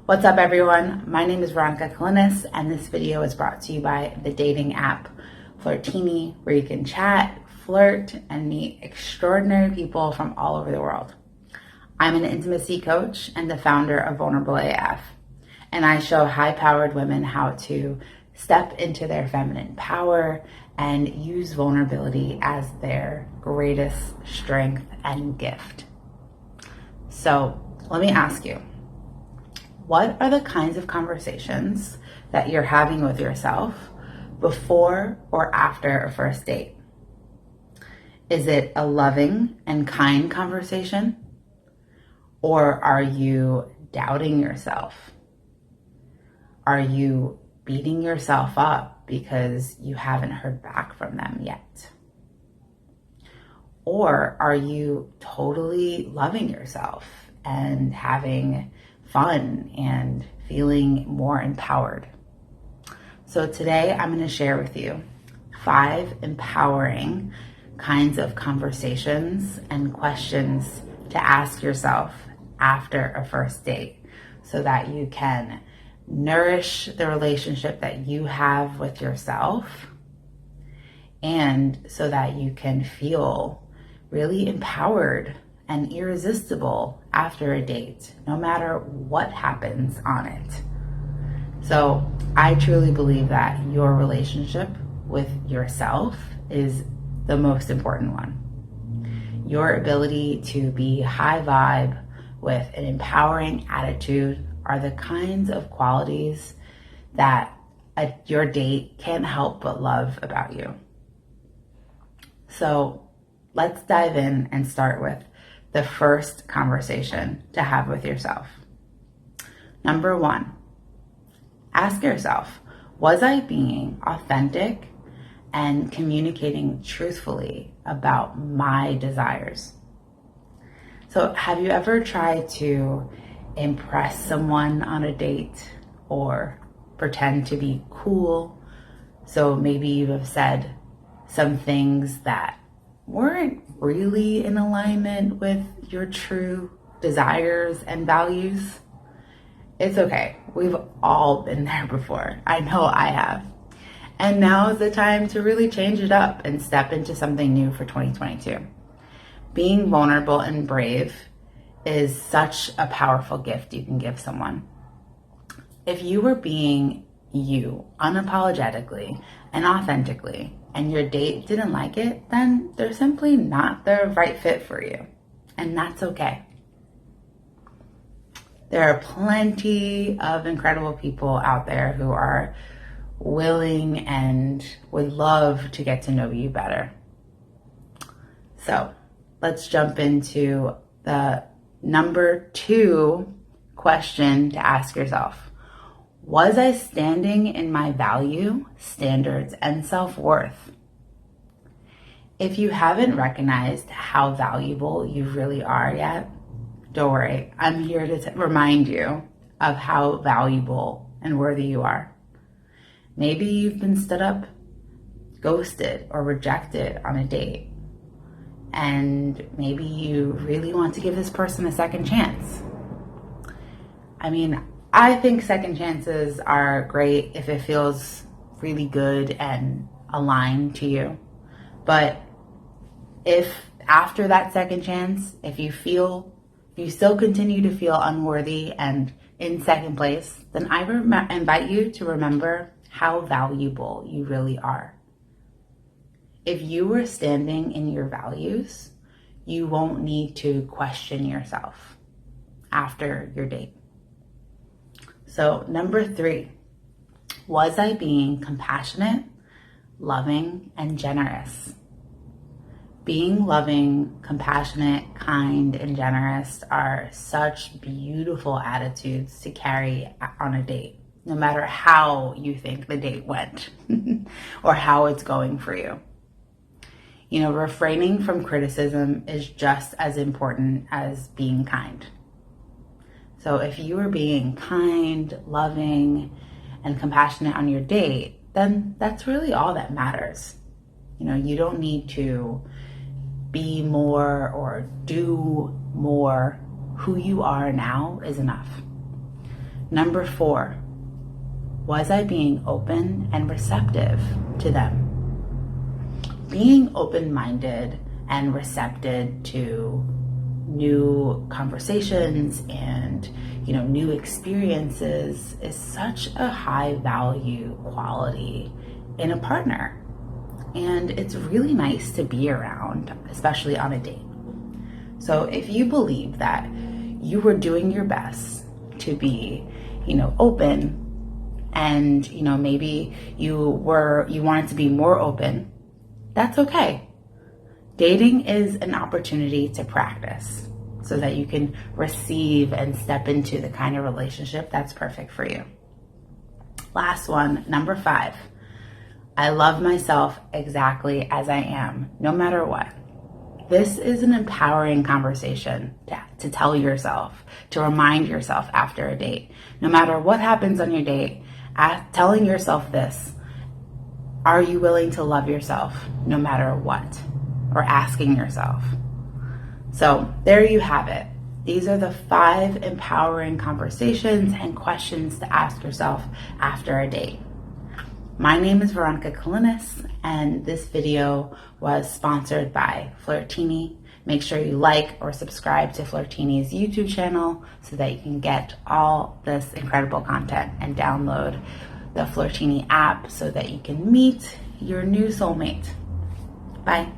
What's up, everyone? My name is Veronica Kalinis, and this video is brought to you by the dating app Flirtini, where you can chat, flirt, and meet extraordinary people from all over the world. I'm an intimacy coach and the founder of Vulnerable AF, and I show high-powered women how to step into their feminine power and use vulnerability as their greatest strength and gift. So let me ask you, what are the kinds of conversations that you're having with yourself before or after a first date? Is it a loving and kind conversation? Or are you doubting yourself? Are you beating yourself up because you haven't heard back from them yet? Or are you totally loving yourself and having fun and feeling more empowered? So today I'm going to share with you 5 empowering kinds of conversations and questions to ask yourself after a first date so that you can nourish the relationship that you have with yourself and so that you can feel really empowered and irresistible after a date, no matter what happens on it. So I truly believe that your relationship with yourself is the most important one. Your ability to be high vibe with an empowering attitude are the kinds of qualities that your date can't help but love about you. So let's dive in and start with the first conversation to have with yourself. Number 1, ask yourself, was I being authentic and communicating truthfully about my desires? So have you ever tried to impress someone on a date or pretend to be cool? So maybe you have said some things that weren't really in alignment with your true desires and values. It's okay. We've all been there before. I know I have. And now is the time to really change it up and step into something new for 2022. Being vulnerable and brave is such a powerful gift you can give someone. If you were being you unapologetically and authentically, and your date didn't like it, then they're simply not the right fit for you. And that's okay. There are plenty of incredible people out there who are willing and would love to get to know you better. So let's jump into the number 2 question to ask yourself. Was I standing in my value, standards, and self-worth? If you haven't recognized how valuable you really are yet, don't worry. I'm here to remind you of how valuable and worthy you are. Maybe you've been stood up, ghosted, or rejected on a date. And maybe you really want to give this person a second chance. I think second chances are great if it feels really good and aligned to you. But if after that second chance, if you still continue to feel unworthy and in second place, then I invite you to remember how valuable you really are. If you were standing in your values, you won't need to question yourself after your date. So number 3, was I being compassionate, loving, and generous? Being loving, compassionate, kind, and generous are such beautiful attitudes to carry on a date, no matter how you think the date went or how it's going for you. Refraining from criticism is just as important as being kind. So if you are being kind, loving, and compassionate on your date, then that's really all that matters. You don't need to be more or do more. Who you are now is enough. Number 4, was I being open and receptive to them? Being open-minded and receptive to new conversations and new experiences is such a high value quality in a partner, and it's really nice to be around, especially on a date. So if you believe that you were doing your best to be open, and maybe you wanted to be more open, that's okay. Dating is an opportunity to practice so that you can receive and step into the kind of relationship that's perfect for you. Last one, number 5. I love myself exactly as I am, no matter what. This is an empowering conversation to tell yourself, to remind yourself after a date. No matter what happens on your date, telling yourself this: are you willing to love yourself no matter what? Or asking yourself. So there you have it. These are the 5 empowering conversations and questions to ask yourself after a date. My name is Veronica Kalinis, and this video was sponsored by Flirtini. Make sure you like or subscribe to Flirtini's YouTube channel so that you can get all this incredible content, and download the Flirtini app so that you can meet your new soulmate. Bye.